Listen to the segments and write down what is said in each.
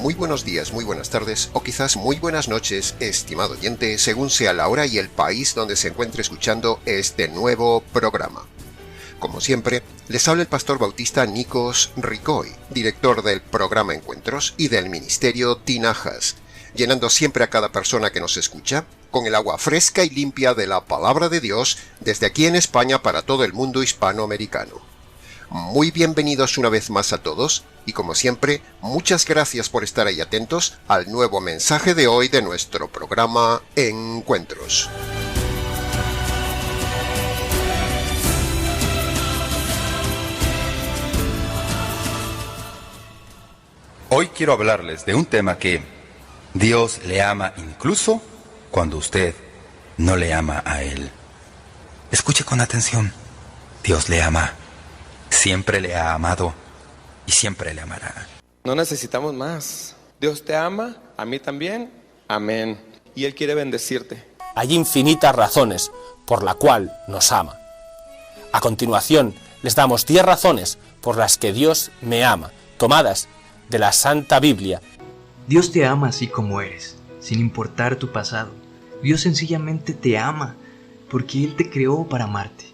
muy buenos días, muy buenas tardes o quizás muy buenas noches, estimado oyente, según sea la hora y el país donde se encuentre escuchando este nuevo programa. Como siempre, les habla el pastor bautista Nikos Ricoy, director del programa Encuentros y del ministerio Tinajas, llenando siempre a cada persona que nos escucha con el agua fresca y limpia de la palabra de Dios desde aquí en España para todo el mundo hispanoamericano. Muy bienvenidos una vez más a todos y como siempre, muchas gracias por estar ahí atentos al nuevo mensaje de hoy de nuestro programa Encuentros. Hoy quiero hablarles de un tema que Dios le ama incluso cuando usted no le ama a Él. Escuche con atención. Dios le ama. Siempre le ha amado y siempre le amará. No necesitamos más. Dios te ama, a mí también. Amén. Y Él quiere bendecirte. Hay infinitas razones por la cual nos ama. A continuación, les damos 10 razones por las que Dios me ama, tomadas de la Santa Biblia. Dios te ama así como eres, sin importar tu pasado. Dios sencillamente te ama, porque Él te creó para amarte.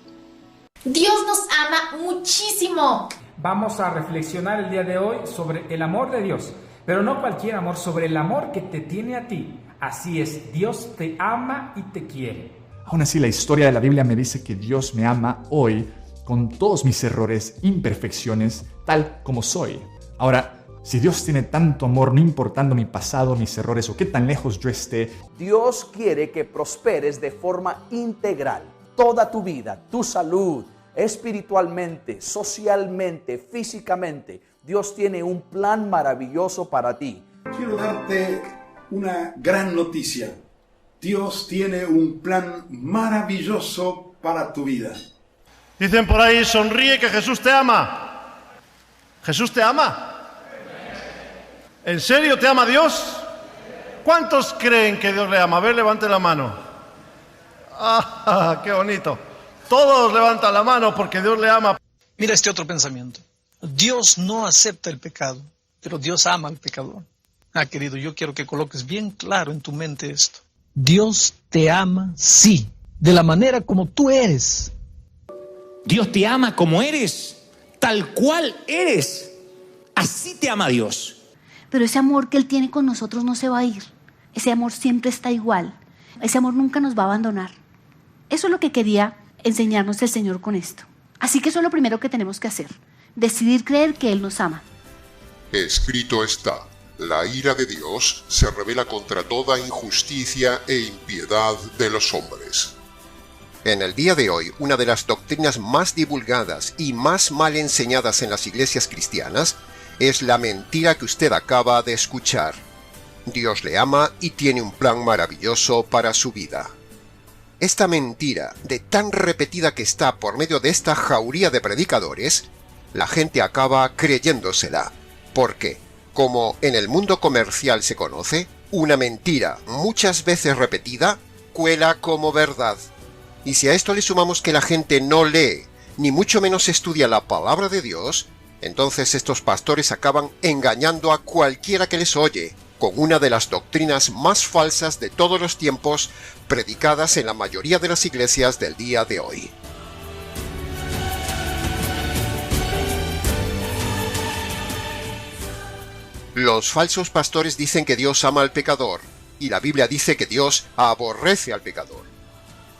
Dios nos ama muchísimo. Vamos a reflexionar el día de hoy sobre el amor de Dios, pero no cualquier amor, sobre el amor que te tiene a ti. Así es, Dios te ama y te quiere. Aún así, la historia de la Biblia me dice que Dios me ama hoy, con todos mis errores, imperfecciones, tal como soy. Ahora, si Dios tiene tanto amor, no importando mi pasado, mis errores o qué tan lejos yo esté, Dios quiere que prosperes de forma integral. Toda tu vida, tu salud, espiritualmente, socialmente, físicamente. Dios tiene un plan maravilloso para ti. Quiero darte una gran noticia. Dios tiene un plan maravilloso para tu vida. Dicen por ahí, sonríe que Jesús te ama. ¿Jesús te ama? ¿En serio te ama Dios? ¿Cuántos creen que Dios le ama? A ver, levante la mano. ¡Ah, qué bonito! Todos levantan la mano porque Dios le ama. Mira este otro pensamiento. Dios no acepta el pecado, pero Dios ama al pecador. Querido, yo quiero que coloques bien claro en tu mente esto. Dios te ama, sí, de la manera como tú eres. Dios te ama como eres, tal cual eres. Así te ama Dios. Pero ese amor que Él tiene con nosotros no se va a ir. Ese amor siempre está igual. Ese amor nunca nos va a abandonar. Eso es lo que quería enseñarnos el Señor con esto. Así que eso es lo primero que tenemos que hacer. Decidir creer que Él nos ama. Escrito está, la ira de Dios se revela contra toda injusticia e impiedad de los hombres. En el día de hoy, una de las doctrinas más divulgadas y más mal enseñadas en las iglesias cristianas es la mentira que usted acaba de escuchar. Dios le ama y tiene un plan maravilloso para su vida. Esta mentira, de tan repetida que está por medio de esta jauría de predicadores, la gente acaba creyéndosela, porque, como en el mundo comercial se conoce, una mentira muchas veces repetida cuela como verdad. Y si a esto le sumamos que la gente no lee, ni mucho menos estudia la palabra de Dios, entonces estos pastores acaban engañando a cualquiera que les oye, con una de las doctrinas más falsas de todos los tiempos, predicadas en la mayoría de las iglesias del día de hoy. Los falsos pastores dicen que Dios ama al pecador, y la Biblia dice que Dios aborrece al pecador.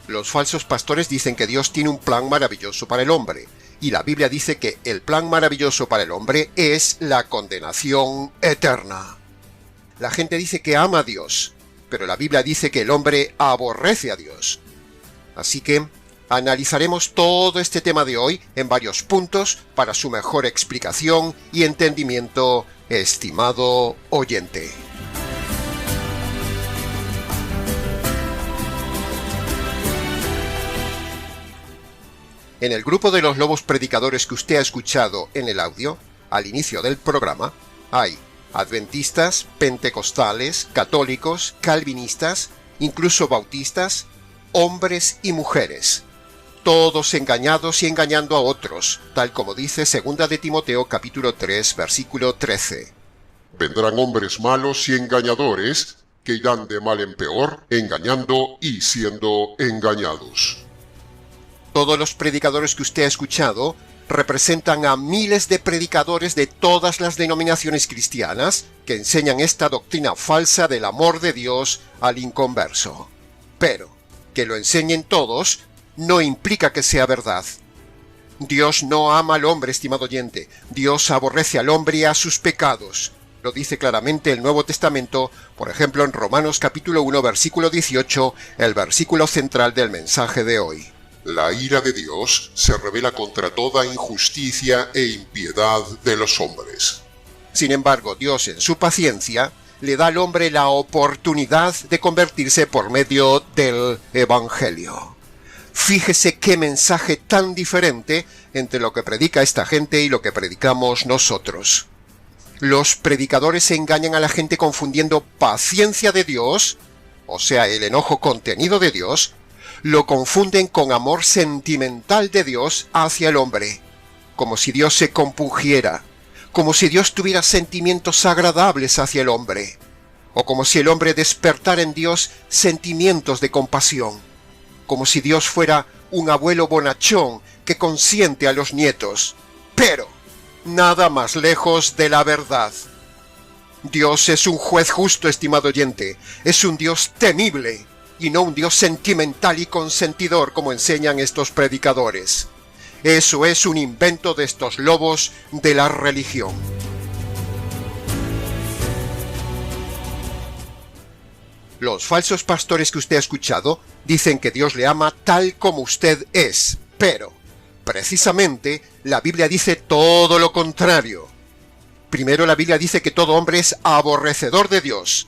Los falsos pastores dicen que Dios tiene un plan maravilloso para el hombre, y la Biblia dice que el plan maravilloso para el hombre es la condenación eterna. La gente dice que ama a Dios, pero la Biblia dice que el hombre aborrece a Dios. Así que analizaremos todo este tema de hoy en varios puntos para su mejor explicación y entendimiento, estimado oyente. En el grupo de los lobos predicadores que usted ha escuchado en el audio, al inicio del programa, hay adventistas, pentecostales, católicos, calvinistas, incluso bautistas, hombres y mujeres, todos engañados y engañando a otros, tal como dice 2 de Timoteo capítulo 3, versículo 13. Vendrán hombres malos y engañadores que irán de mal en peor, engañando y siendo engañados. Todos los predicadores que usted ha escuchado representan a miles de predicadores de todas las denominaciones cristianas que enseñan esta doctrina falsa del amor de Dios al inconverso. Pero que lo enseñen todos no implica que sea verdad. Dios no ama al hombre, estimado oyente. Dios aborrece al hombre y a sus pecados. Lo dice claramente el Nuevo Testamento, por ejemplo en Romanos capítulo 1, versículo 18, el versículo central del mensaje de hoy. La ira de Dios se revela contra toda injusticia e impiedad de los hombres. Sin embargo, Dios en su paciencia le da al hombre la oportunidad de convertirse por medio del Evangelio. Fíjese qué mensaje tan diferente entre lo que predica esta gente y lo que predicamos nosotros. Los predicadores engañan a la gente confundiendo paciencia de Dios, o sea, el enojo contenido de Dios, lo confunden con amor sentimental de Dios hacia el hombre, como si Dios se compungiera, como si Dios tuviera sentimientos agradables hacia el hombre, o como si el hombre despertara en Dios sentimientos de compasión, como si Dios fuera un abuelo bonachón que consiente a los nietos, pero nada más lejos de la verdad. Dios es un juez justo, estimado oyente, es un Dios temible, y no un Dios sentimental y consentidor como enseñan estos predicadores. Eso es un invento de estos lobos de la religión. Los falsos pastores que usted ha escuchado dicen que Dios le ama tal como usted es, pero precisamente la Biblia dice todo lo contrario. Primero, la Biblia dice que todo hombre es aborrecedor de Dios.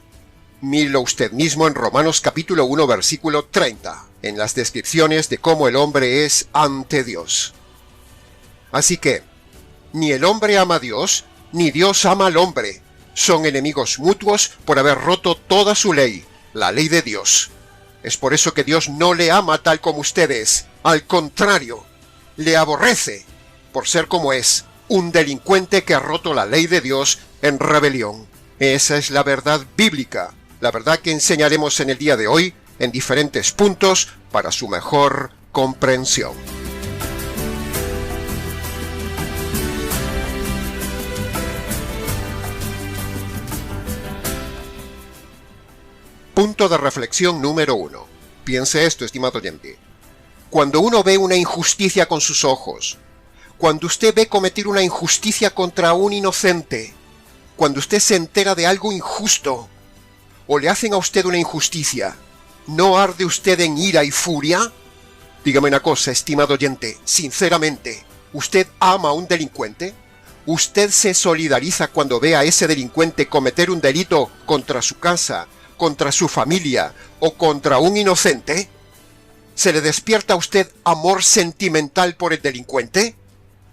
Mírelo usted mismo en Romanos capítulo 1, versículo 30, en las descripciones de cómo el hombre es ante Dios. Así que, ni el hombre ama a Dios, ni Dios ama al hombre. Son enemigos mutuos por haber roto toda su ley, la ley de Dios. Es por eso que Dios no le ama tal como usted es. Al contrario, le aborrece por ser como es, un delincuente que ha roto la ley de Dios en rebelión. Esa es la verdad bíblica, la verdad que enseñaremos en el día de hoy en diferentes puntos para su mejor comprensión. Punto de reflexión número 1. Piense esto, estimado oyente. Cuando uno ve una injusticia con sus ojos, cuando usted ve cometer una injusticia contra un inocente, cuando usted se entera de algo injusto, o le hacen a usted una injusticia, ¿no arde usted en ira y furia? Dígame una cosa, estimado oyente, sinceramente, ¿usted ama a un delincuente? ¿Usted se solidariza cuando ve a ese delincuente cometer un delito contra su casa, contra su familia o contra un inocente? ¿Se le despierta a usted amor sentimental por el delincuente?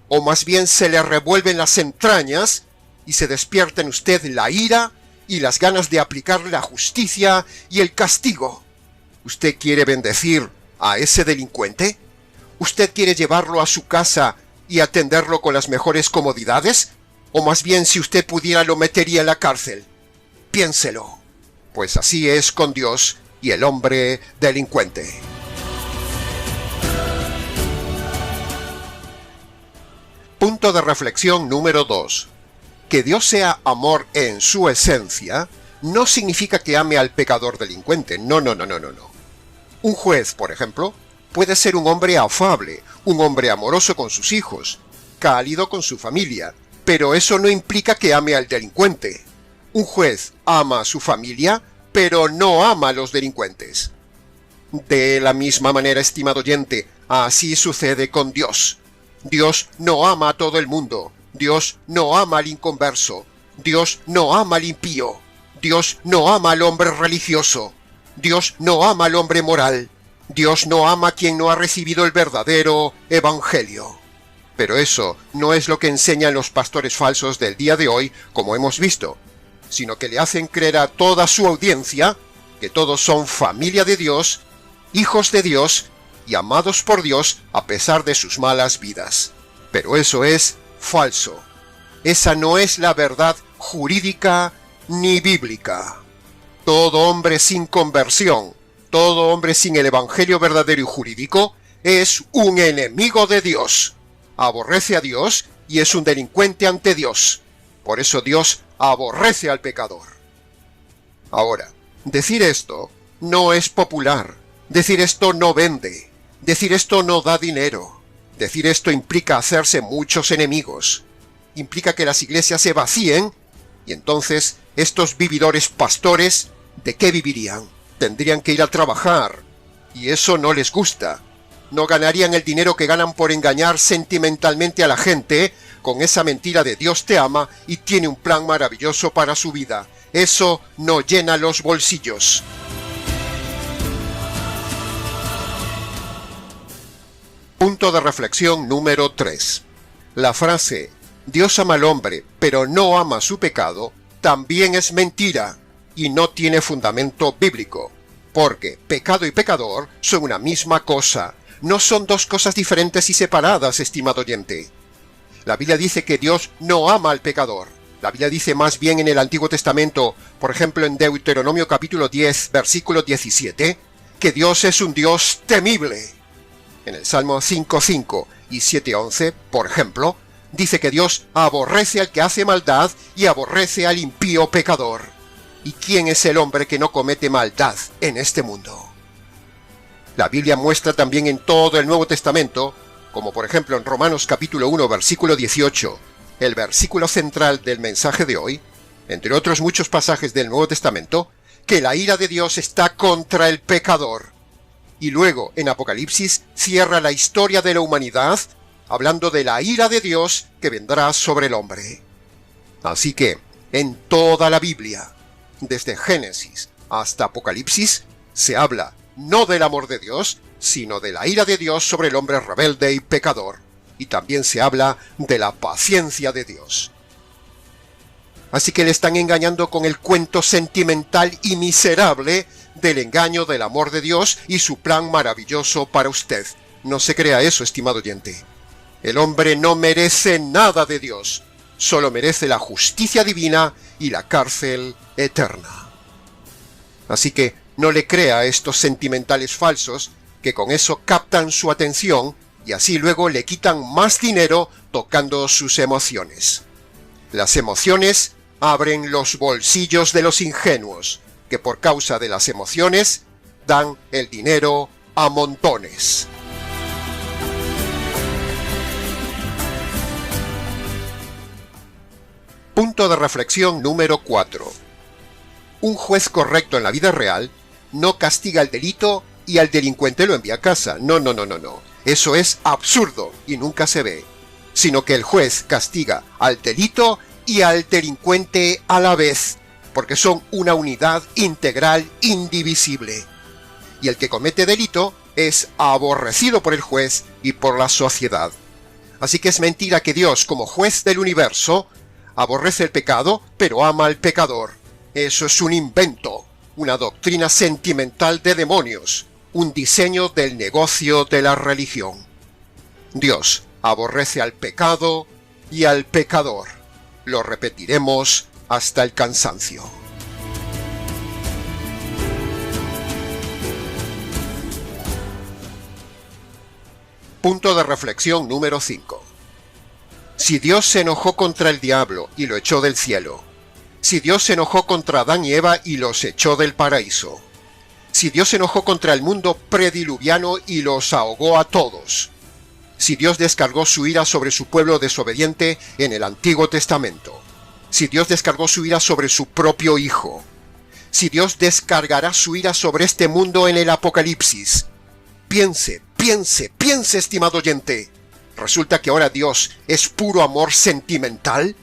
¿O más bien se le revuelven las entrañas y se despierta en usted la ira y las ganas de aplicar la justicia y el castigo? ¿Usted quiere bendecir a ese delincuente? ¿Usted quiere llevarlo a su casa y atenderlo con las mejores comodidades? ¿O más bien, si usted pudiera, lo metería en la cárcel? Piénselo, pues así es con Dios y el hombre delincuente. Punto de reflexión número 2. Que Dios sea amor en su esencia no significa que ame al pecador delincuente. No. Un juez, por ejemplo, puede ser un hombre afable, un hombre amoroso con sus hijos, cálido con su familia, pero eso no implica que ame al delincuente. Un juez ama a su familia, pero no ama a los delincuentes. De la misma manera, estimado oyente, así sucede con Dios. Dios no ama a todo el mundo. Dios no ama al inconverso. Dios no ama al impío. Dios no ama al hombre religioso. Dios no ama al hombre moral. Dios no ama a quien no ha recibido el verdadero evangelio. Pero eso no es lo que enseñan los pastores falsos del día de hoy, como hemos visto, sino que le hacen creer a toda su audiencia que todos son familia de Dios, hijos de Dios y amados por Dios a pesar de sus malas vidas. Pero eso es falso. Esa no es la verdad jurídica ni bíblica. Todo hombre sin conversión, todo hombre sin el Evangelio verdadero y jurídico, es un enemigo de Dios. Aborrece a Dios y es un delincuente ante Dios. Por eso Dios aborrece al pecador. Ahora, decir esto no es popular. Decir esto no vende. Decir esto no da dinero. Decir esto implica hacerse muchos enemigos. Implica que las iglesias se vacíen y entonces estos vividores pastores, ¿de qué vivirían? Tendrían que ir a trabajar y eso no les gusta. No ganarían el dinero que ganan por engañar sentimentalmente a la gente con esa mentira de Dios te ama y tiene un plan maravilloso para su vida. Eso no llena los bolsillos. Punto de reflexión número 3. La frase Dios ama al hombre, pero no ama su pecado, también es mentira y no tiene fundamento bíblico, porque pecado y pecador son una misma cosa. No son dos cosas diferentes y separadas, estimado oyente. La Biblia dice que Dios no ama al pecador. La Biblia dice más bien en el Antiguo Testamento, por ejemplo en Deuteronomio capítulo 10, versículo 17, que Dios es un Dios temible. En el Salmo 5:5 y 7:11, por ejemplo, dice que Dios aborrece al que hace maldad y aborrece al impío pecador. ¿Y quién es el hombre que no comete maldad en este mundo? La Biblia muestra también en todo el Nuevo Testamento, como por ejemplo en Romanos capítulo 1, versículo 18, el versículo central del mensaje de hoy, entre otros muchos pasajes del Nuevo Testamento, que la ira de Dios está contra el pecador. Y luego, en Apocalipsis, cierra la historia de la humanidad, hablando de la ira de Dios que vendrá sobre el hombre. Así que, en toda la Biblia, desde Génesis hasta Apocalipsis, se habla no del amor de Dios, sino de la ira de Dios sobre el hombre rebelde y pecador. Y también se habla de la paciencia de Dios. Así que le están engañando con el cuento sentimental y miserable del engaño del amor de Dios y su plan maravilloso para usted. No se crea eso, estimado oyente. El hombre no merece nada de Dios, solo merece la justicia divina y la cárcel eterna. Así que no le crea a estos sentimentales falsos que con eso captan su atención y así luego le quitan más dinero tocando sus emociones. Las emociones abren los bolsillos de los ingenuos, que por causa de las emociones dan el dinero a montones. Punto de reflexión número 4. Un juez correcto en la vida real no castiga el delito y al delincuente lo envía a casa. No. Eso es absurdo y nunca se ve. Sino que el juez castiga al delito y al delincuente a la vez, porque son una unidad integral indivisible. Y el que comete delito es aborrecido por el juez y por la sociedad. Así que es mentira que Dios, como juez del universo, aborrece el pecado, pero ama al pecador. Eso es un invento, una doctrina sentimental de demonios, un diseño del negocio de la religión. Dios aborrece al pecado y al pecador. Lo repetiremos hasta el cansancio. Punto de reflexión número 5. Si Dios se enojó contra el diablo y lo echó del cielo, si Dios se enojó contra Adán y Eva y los echó del paraíso, si Dios se enojó contra el mundo prediluviano y los ahogó a todos, si Dios descargó su ira sobre su pueblo desobediente en el Antiguo Testamento, si Dios descargó su ira sobre su propio Hijo, si Dios descargará su ira sobre este mundo en el Apocalipsis, piense, estimado oyente. ¿Resulta que ahora Dios es puro amor sentimental?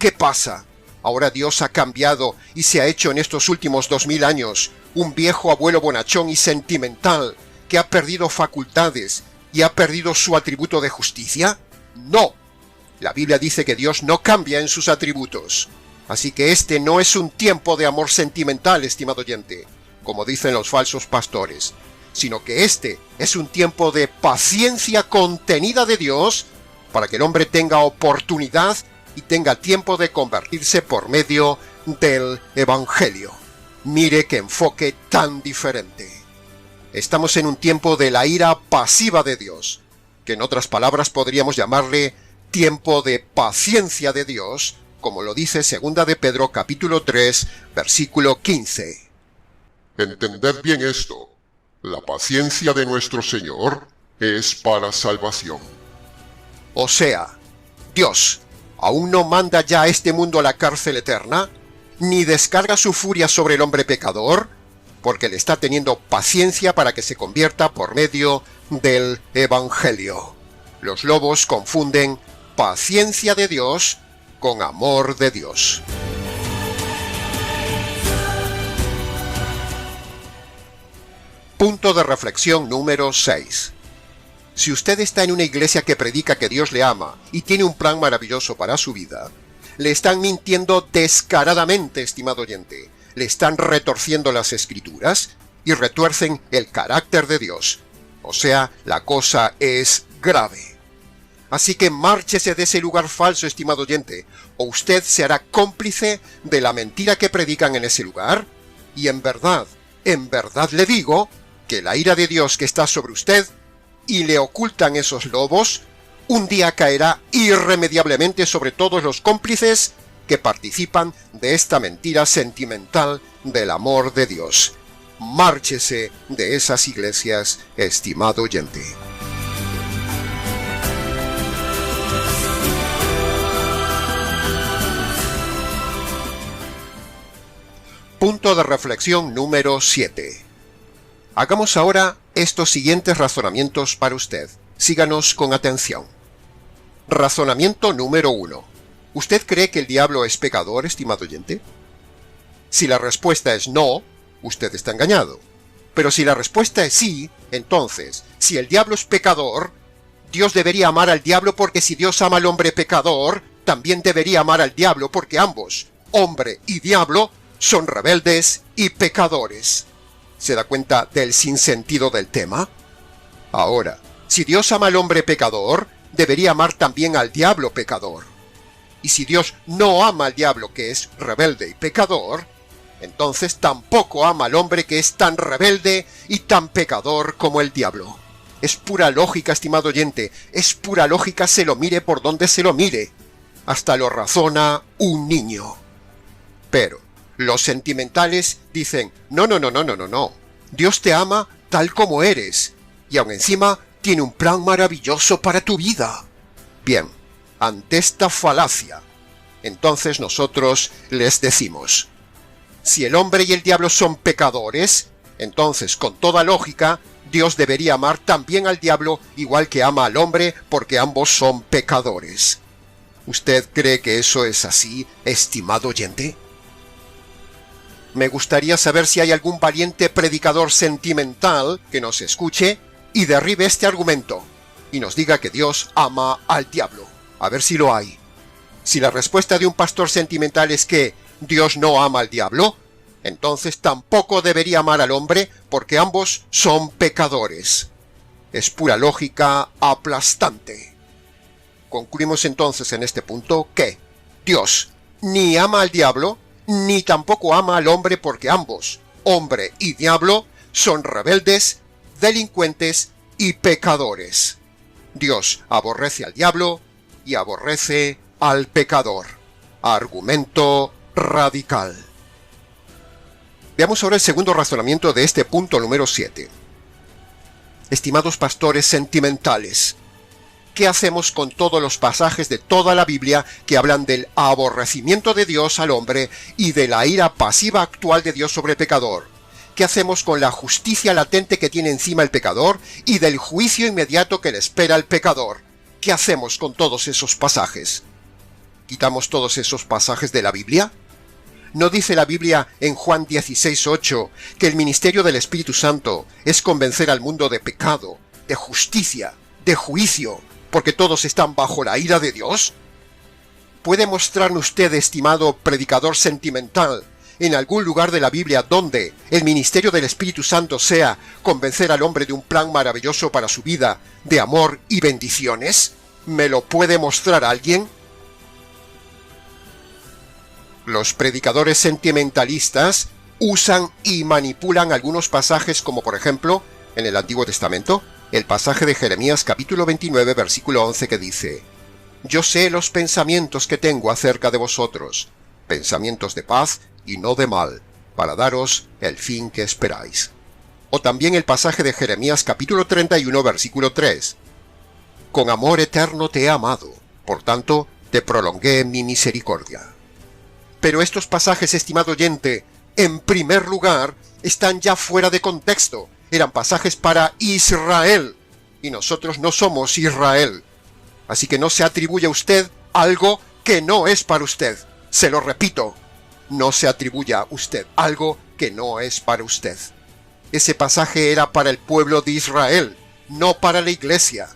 ¿Qué pasa? Ahora Dios ha cambiado y se ha hecho en estos últimos 2000 años un viejo abuelo bonachón y sentimental que ha perdido facultades y ha perdido su atributo de justicia. No. La Biblia dice que Dios no cambia en sus atributos. Así que este no es un tiempo de amor sentimental, estimado oyente, como dicen los falsos pastores, sino que este es un tiempo de paciencia contenida de Dios para que el hombre tenga oportunidad y tenga tiempo de convertirse por medio del Evangelio. Mire qué enfoque tan diferente. Estamos en un tiempo de la ira pasiva de Dios, que en otras palabras podríamos llamarle tiempo de paciencia de Dios, como lo dice 2 de Pedro capítulo 3, versículo 15. Entended bien esto. La paciencia de nuestro Señor es para salvación. O sea, Dios aún no manda ya a este mundo a la cárcel eterna, ni descarga su furia sobre el hombre pecador, porque le está teniendo paciencia para que se convierta por medio del Evangelio. Los lobos confunden paciencia de Dios con amor de Dios. Punto de reflexión número 6. Si usted está en una iglesia que predica que Dios le ama y tiene un plan maravilloso para su vida, le están mintiendo descaradamente, estimado oyente. Le están retorciendo las Escrituras y retuercen el carácter de Dios. O sea, la cosa es grave. Así que márchese de ese lugar falso, estimado oyente, o usted se hará cómplice de la mentira que predican en ese lugar, y en verdad le digo que la ira de Dios que está sobre usted y le ocultan esos lobos, un día caerá irremediablemente sobre todos los cómplices que participan de esta mentira sentimental del amor de Dios. Márchese de esas iglesias, estimado oyente. Punto de reflexión número 7. Hagamos ahora estos siguientes razonamientos para usted. Síganos con atención. Razonamiento número 1. ¿Usted cree que el diablo es pecador, estimado oyente? Si la respuesta es no, usted está engañado. Pero si la respuesta es sí, entonces, si el diablo es pecador, Dios debería amar al diablo, porque si Dios ama al hombre pecador, también debería amar al diablo, porque ambos, hombre y diablo, son rebeldes y pecadores. ¿Se da cuenta del sinsentido del tema? Ahora, si Dios ama al hombre pecador, debería amar también al diablo pecador. Y si Dios no ama al diablo, que es rebelde y pecador, entonces tampoco ama al hombre que es tan rebelde y tan pecador como el diablo. Es pura lógica, estimado oyente, es pura lógica, se lo mire por donde se lo mire. Hasta lo razona un niño. Pero los sentimentales dicen, no. Dios te ama tal como eres, y aún encima tiene un plan maravilloso para tu vida. Bien, ante esta falacia, entonces nosotros les decimos, si el hombre y el diablo son pecadores, entonces con toda lógica, Dios debería amar también al diablo igual que ama al hombre, porque ambos son pecadores. ¿Usted cree que eso es así, estimado oyente? Me gustaría saber si hay algún valiente predicador sentimental que nos escuche y derribe este argumento y nos diga que Dios ama al diablo. A ver si lo hay. Si la respuesta de un pastor sentimental es que Dios no ama al diablo, entonces tampoco debería amar al hombre, porque ambos son pecadores. Es pura lógica aplastante. Concluimos entonces en este punto que Dios ni ama al diablo, ni tampoco ama al hombre, porque ambos, hombre y diablo, son rebeldes, delincuentes y pecadores. Dios aborrece al diablo y aborrece al pecador. Argumento radical. Veamos ahora el segundo razonamiento de este punto número 7. Estimados pastores sentimentales, ¿qué hacemos con todos los pasajes de toda la Biblia que hablan del aborrecimiento de Dios al hombre y de la ira pasiva actual de Dios sobre el pecador? ¿Qué hacemos con la justicia latente que tiene encima el pecador y del juicio inmediato que le espera al pecador? ¿Qué hacemos con todos esos pasajes? ¿Quitamos todos esos pasajes de la Biblia? ¿No dice la Biblia en Juan 16:8 que el ministerio del Espíritu Santo es convencer al mundo de pecado, de justicia, de juicio, porque todos están bajo la ira de Dios? ¿Puede mostrarme usted, estimado predicador sentimental, en algún lugar de la Biblia donde el ministerio del Espíritu Santo sea convencer al hombre de un plan maravilloso para su vida, de amor y bendiciones? ¿Me lo puede mostrar alguien? Los predicadores sentimentalistas usan y manipulan algunos pasajes, como por ejemplo, en el Antiguo Testamento, el pasaje de Jeremías capítulo 29, versículo 11, que dice: «Yo sé los pensamientos que tengo acerca de vosotros, pensamientos de paz y no de mal, para daros el fin que esperáis». O también el pasaje de Jeremías capítulo 31, versículo 3. «Con amor eterno te he amado, por tanto te prolongué mi misericordia». Pero estos pasajes, estimado oyente, en primer lugar, están ya fuera de contexto. Eran pasajes para Israel, y nosotros no somos Israel. Así que no se atribuye a usted algo que no es para usted. Se lo repito, no se atribuya a usted algo que no es para usted. Ese pasaje era para el pueblo de Israel, no para la iglesia.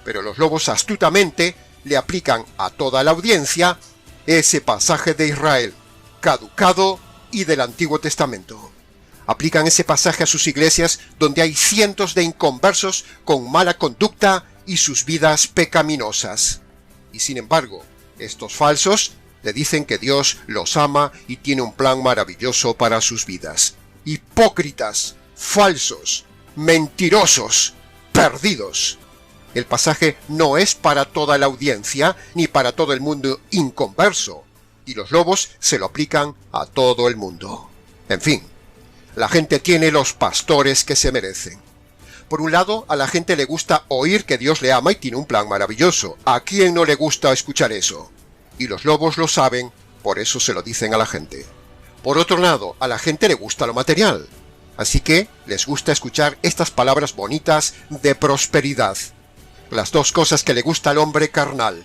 Pero los lobos astutamente le aplican a toda la audiencia ese pasaje de Israel, caducado y del Antiguo Testamento. Aplican ese pasaje a sus iglesias donde hay cientos de inconversos con mala conducta y sus vidas pecaminosas. Y sin embargo, estos falsos le dicen que Dios los ama y tiene un plan maravilloso para sus vidas. Hipócritas, falsos, mentirosos, perdidos. El pasaje no es para toda la audiencia ni para todo el mundo inconverso, y los lobos se lo aplican a todo el mundo. En fin, la gente tiene los pastores que se merecen. Por un lado, a la gente le gusta oír que Dios le ama y tiene un plan maravilloso. ¿A quién no le gusta escuchar eso? Y los lobos lo saben, por eso se lo dicen a la gente. Por otro lado, a la gente le gusta lo material. Así que les gusta escuchar estas palabras bonitas de prosperidad. Las dos cosas que le gusta al hombre carnal: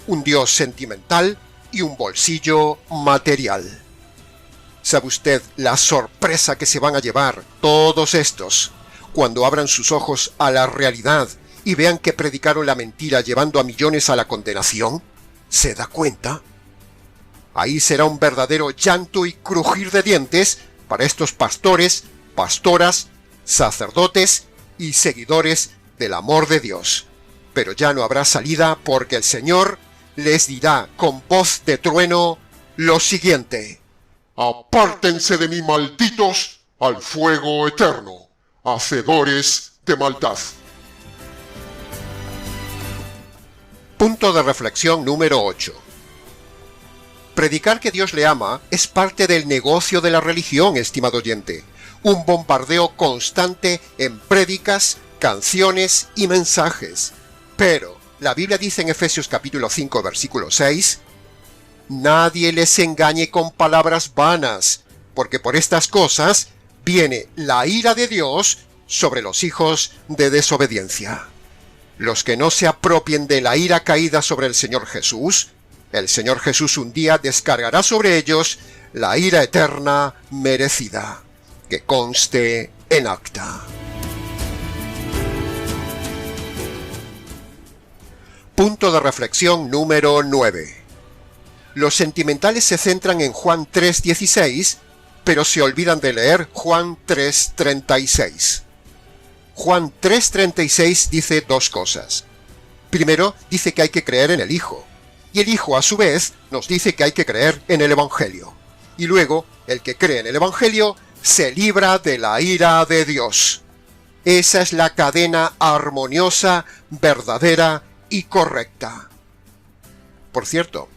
un Dios sentimental y un bolsillo material. ¿Sabe usted la sorpresa que se van a llevar todos estos cuando abran sus ojos a la realidad y vean que predicaron la mentira llevando a millones a la condenación? ¿Se da cuenta? Ahí será un verdadero llanto y crujir de dientes para estos pastores, pastoras, sacerdotes y seguidores del amor de Dios. Pero ya no habrá salida, porque el Señor les dirá con voz de trueno lo siguiente: «Apártense de mí, malditos, al fuego eterno, hacedores de maldad». Punto de reflexión número 8. Predicar que Dios le ama es parte del negocio de la religión, estimado oyente. Un bombardeo constante en prédicas, canciones y mensajes. Pero la Biblia dice en Efesios capítulo 5, versículo 6: «Nadie les engañe con palabras vanas, porque por estas cosas viene la ira de Dios sobre los hijos de desobediencia». Los que no se apropien de la ira caída sobre el Señor Jesús un día descargará sobre ellos la ira eterna merecida. Que conste en acta. Punto de reflexión número 9. Los sentimentales se centran en Juan 3:16, pero se olvidan de leer Juan 3:36. Juan 3:36 dice dos cosas. Primero, dice que hay que creer en el Hijo, y el Hijo a su vez nos dice que hay que creer en el Evangelio. Y luego, el que cree en el Evangelio se libra de la ira de Dios. Esa es la cadena armoniosa, verdadera y correcta. Por cierto,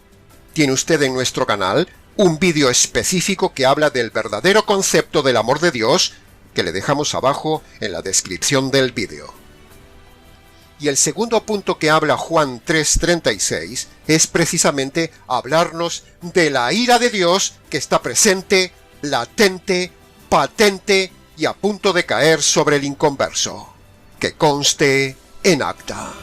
tiene usted en nuestro canal un vídeo específico que habla del verdadero concepto del amor de Dios, que le dejamos abajo en la descripción del vídeo. Y el segundo punto que habla Juan 3:36 es precisamente hablarnos de la ira de Dios que está presente, latente, patente y a punto de caer sobre el inconverso. Que conste en acta.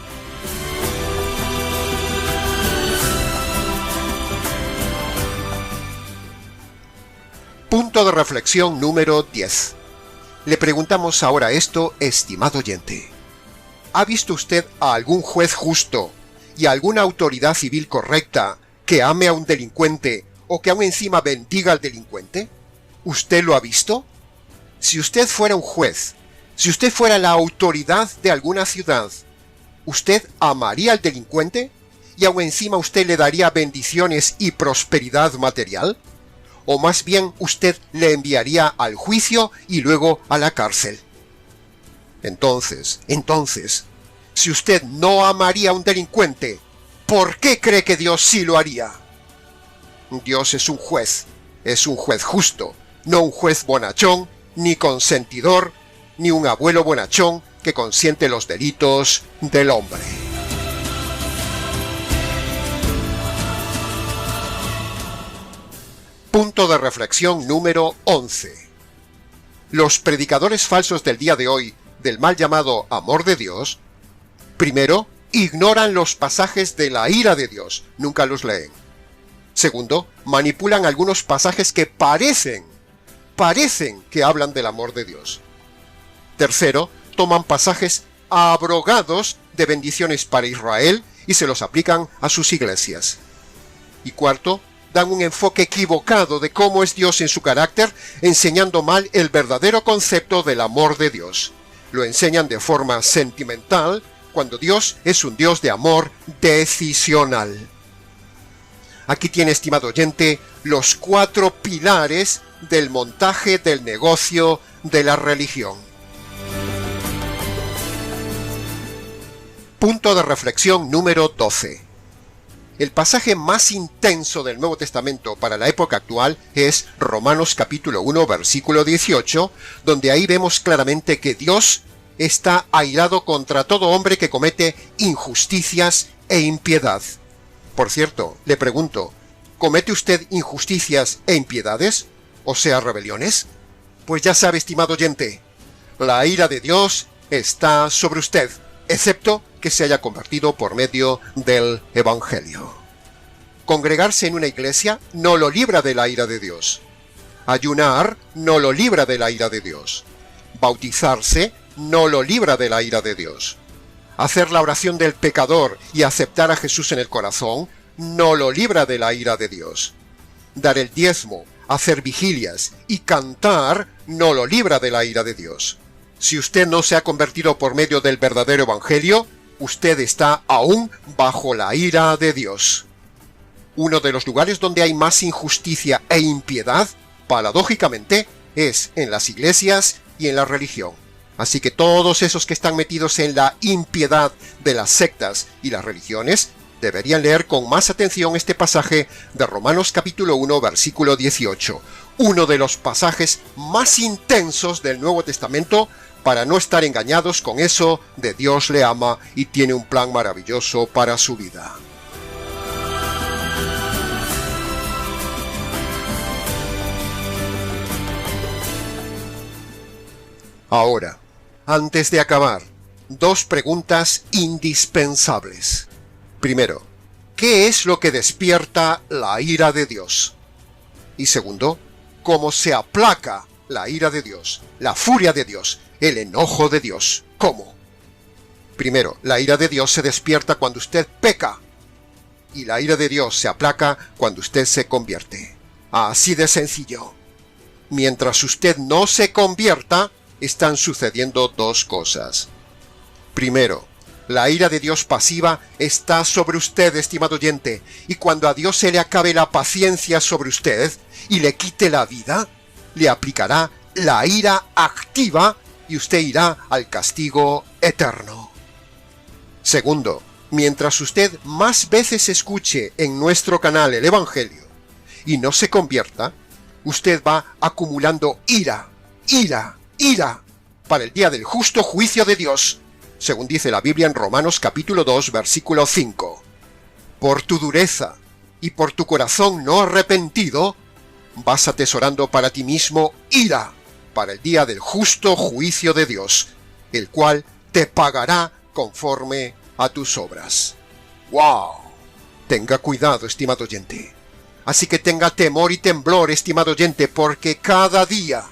Punto de reflexión número 10. Le preguntamos ahora esto, estimado oyente. ¿Ha visto usted a algún juez justo y a alguna autoridad civil correcta que ame a un delincuente o que aún encima bendiga al delincuente? ¿Usted lo ha visto? Si usted fuera un juez, si usted fuera la autoridad de alguna ciudad, ¿usted amaría al delincuente y aún encima usted le daría bendiciones y prosperidad material? o más bien usted le enviaría al juicio y luego a la cárcel. Entonces, si usted no amaría a un delincuente, ¿por qué cree que Dios sí lo haría? Dios es un juez justo, no un juez bonachón, ni consentidor, ni un abuelo bonachón que consiente los delitos del hombre. Punto de reflexión número 11. Los predicadores falsos del día de hoy, del mal llamado amor de Dios, primero, ignoran los pasajes de la ira de Dios, nunca los leen. Segundo, manipulan algunos pasajes que parecen que hablan del amor de Dios. Tercero, toman pasajes abrogados de bendiciones para Israel y se los aplican a sus iglesias. Y cuarto, dan un enfoque equivocado de cómo es Dios en su carácter, enseñando mal el verdadero concepto del amor de Dios. Lo enseñan de forma sentimental, cuando Dios es un Dios de amor decisional. Aquí tiene, estimado oyente, los 4 pilares del montaje del negocio de la religión. Punto de reflexión número 12. El pasaje más intenso del Nuevo Testamento para la época actual es Romanos capítulo 1, versículo 18, donde ahí vemos claramente que Dios está airado contra todo hombre que comete injusticias e impiedad. Por cierto, le pregunto, ¿comete usted injusticias e impiedades? O sea, rebeliones. Pues ya sabe, estimado oyente, la ira de Dios está sobre usted, excepto que se haya convertido por medio del Evangelio. Congregarse en una iglesia no lo libra de la ira de Dios. Ayunar no lo libra de la ira de Dios. Bautizarse no lo libra de la ira de Dios. Hacer la oración del pecador y aceptar a Jesús en el corazón no lo libra de la ira de Dios. Dar el diezmo, hacer vigilias y cantar no lo libra de la ira de Dios. Si usted no se ha convertido por medio del verdadero Evangelio, usted está aún bajo la ira de Dios. Uno de los lugares donde hay más injusticia e impiedad, paradójicamente, es en las iglesias y en la religión. Así que todos esos que están metidos en la impiedad de las sectas y las religiones deberían leer con más atención este pasaje de Romanos capítulo 1, versículo 18, uno de los pasajes más intensos del Nuevo Testamento, para no estar engañados con eso de Dios le ama y tiene un plan maravilloso para su vida. Ahora, antes de acabar, 2 preguntas indispensables. Primero, ¿qué es lo que despierta la ira de Dios? Y segundo, ¿cómo se aplaca la ira de Dios, la furia de Dios, el enojo de Dios? ¿Cómo? Primero, la ira de Dios se despierta cuando usted peca, y la ira de Dios se aplaca cuando usted se convierte. Así de sencillo. Mientras usted no se convierta, están sucediendo 2 cosas. Primero, la ira de Dios pasiva está sobre usted, estimado oyente, y cuando a Dios se le acabe la paciencia sobre usted y le quite la vida, le aplicará la ira activa y usted irá al castigo eterno. Segundo, mientras usted más veces escuche en nuestro canal el Evangelio y no se convierta, usted va acumulando ira para el día del justo juicio de Dios, según dice la Biblia en Romanos capítulo 2, versículo 5. Por tu dureza y por tu corazón no arrepentido, vas atesorando para ti mismo ira para el día del justo juicio de Dios, el cual te pagará conforme a tus obras. ¡Wow! Tenga cuidado, estimado oyente. Así que tenga temor y temblor, estimado oyente, porque cada día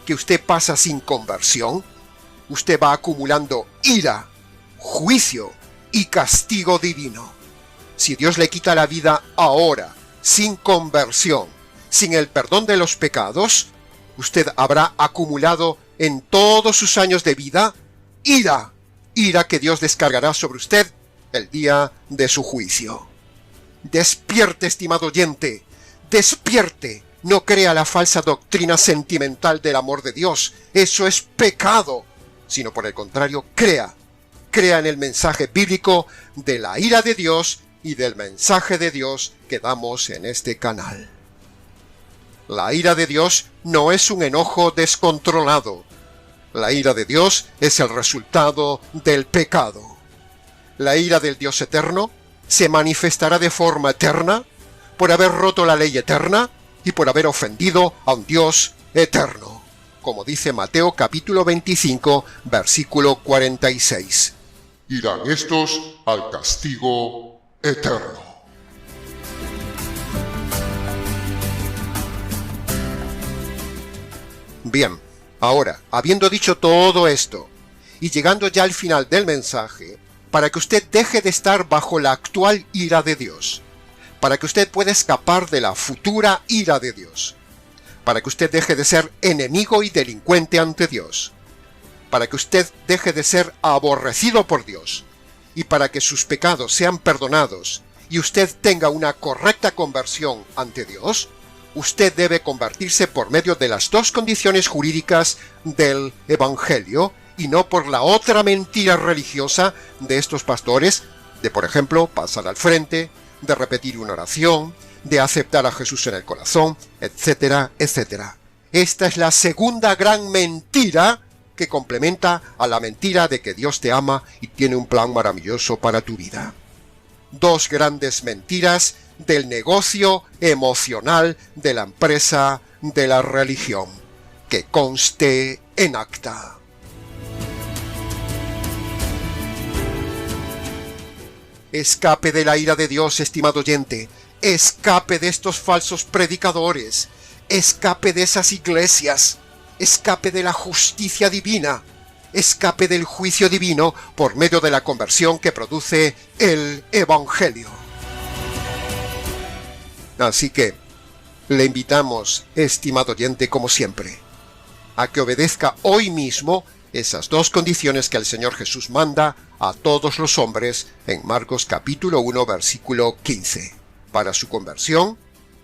que usted pasa sin conversión, usted va acumulando ira, juicio y castigo divino. Si Dios le quita la vida ahora, sin conversión, sin el perdón de los pecados, usted habrá acumulado en todos sus años de vida ira que Dios descargará sobre usted el día de su juicio. Despierte, estimado oyente, despierte. No crea la falsa doctrina sentimental del amor de Dios. Eso es pecado. Sino por el contrario, crea en el mensaje bíblico de la ira de Dios y del mensaje de Dios que damos en este canal. La ira de Dios no es un enojo descontrolado. La ira de Dios es el resultado del pecado. La ira del Dios eterno se manifestará de forma eterna por haber roto la ley eterna y por haber ofendido a un Dios eterno, como dice Mateo capítulo 25, versículo 46. Irán estos al castigo eterno. Bien, ahora, habiendo dicho todo esto, y llegando ya al final del mensaje, para que usted deje de estar bajo la actual ira de Dios, para que usted pueda escapar de la futura ira de Dios, para que usted deje de ser enemigo y delincuente ante Dios, para que usted deje de ser aborrecido por Dios, y para que sus pecados sean perdonados y usted tenga una correcta conversión ante Dios, usted debe convertirse por medio de las dos condiciones jurídicas del Evangelio y no por la otra mentira religiosa de estos pastores, de por ejemplo pasar al frente, de repetir una oración, de aceptar a Jesús en el corazón, etcétera, etcétera. Esta es la segunda gran mentira que complementa a la mentira de que Dios te ama y tiene un plan maravilloso para tu vida. Dos grandes mentiras del negocio emocional de la empresa de la religión, que conste en acta. Escape de la ira de Dios, estimado oyente. Escape de estos falsos predicadores. Escape de esas iglesias. Escape de la justicia divina. Escape del juicio divino por medio de la conversión que produce el Evangelio. Así que le invitamos, estimado oyente, como siempre, a que obedezca hoy mismo esas dos condiciones que el Señor Jesús manda a todos los hombres en Marcos capítulo 1 versículo 15, para su conversión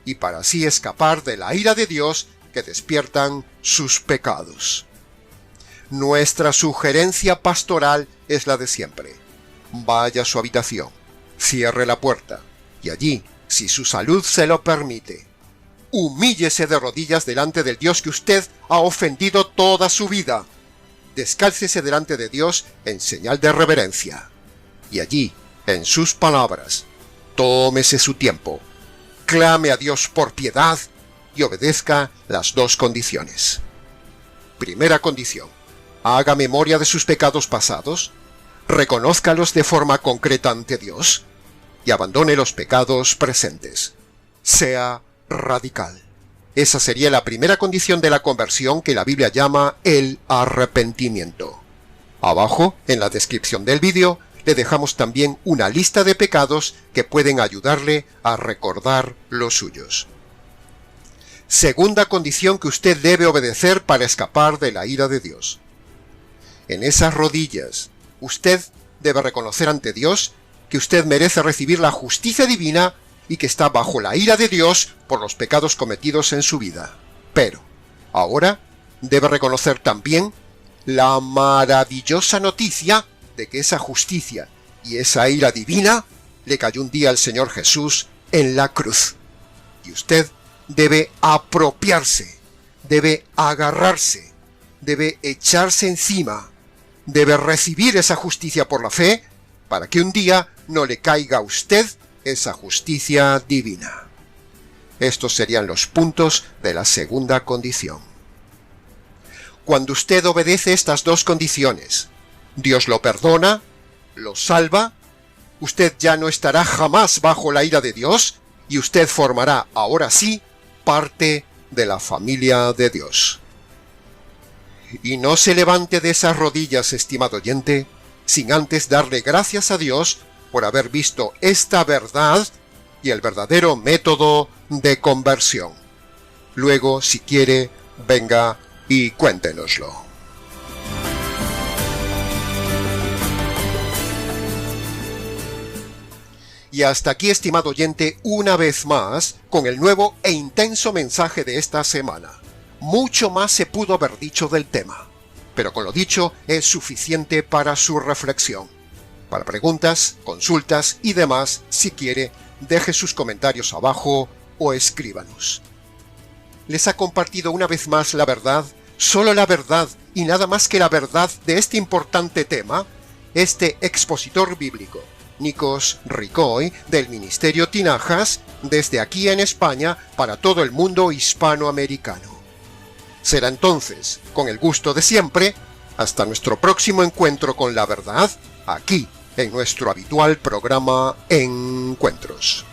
y para así escapar de la ira de Dios que despiertan sus pecados. Nuestra sugerencia pastoral es la de siempre. Vaya a su habitación, cierre la puerta y allí, si su salud se lo permite, humíllese de rodillas delante del Dios que usted ha ofendido toda su vida. Descálcese delante de Dios en señal de reverencia. Y allí, en sus palabras, tómese su tiempo, clame a Dios por piedad y obedezca las dos condiciones. Primera condición: haga memoria de sus pecados pasados, reconózcalos de forma concreta ante Dios y abandone los pecados presentes. Sea radical. Esa sería la primera condición de la conversión que la Biblia llama el arrepentimiento. Abajo, en la descripción del vídeo, le dejamos también una lista de pecados que pueden ayudarle a recordar los suyos. Segunda condición que usted debe obedecer para escapar de la ira de Dios. En esas rodillas, usted debe reconocer ante Dios que usted merece recibir la justicia divina y que está bajo la ira de Dios por los pecados cometidos en su vida. Pero, ahora, debe reconocer también la maravillosa noticia de que esa justicia y esa ira divina le cayó un día al Señor Jesús en la cruz. Y usted debe apropiarse, debe agarrarse, debe echarse encima, debe recibir esa justicia por la fe para que un día no le caiga a usted esa justicia divina. Estos serían los puntos de la segunda condición. Cuando usted obedece estas dos condiciones, Dios lo perdona, lo salva, usted ya no estará jamás bajo la ira de Dios y usted formará ahora sí parte de la familia de Dios. Y no se levante de esas rodillas, estimado oyente, sin antes darle gracias a Dios por haber visto esta verdad y el verdadero método de conversión. Luego, si quiere, venga y cuéntenoslo. Y Y hasta aquí, estimado oyente, una vez más, con el nuevo e intenso mensaje de esta semana. Mucho más se pudo haber dicho del tema, pero con lo dicho es suficiente para su reflexión. Para preguntas, consultas y demás, si quiere, deje sus comentarios abajo o escríbanos. Les ha compartido una vez más la verdad, solo la verdad y nada más que la verdad de este importante tema, este expositor bíblico, Nikos Ricoy, del Ministerio Tinajas, desde aquí en España para todo el mundo hispanoamericano. Será entonces, con el gusto de siempre, hasta nuestro próximo encuentro con la verdad, aquí, en nuestro habitual programa Encuentros.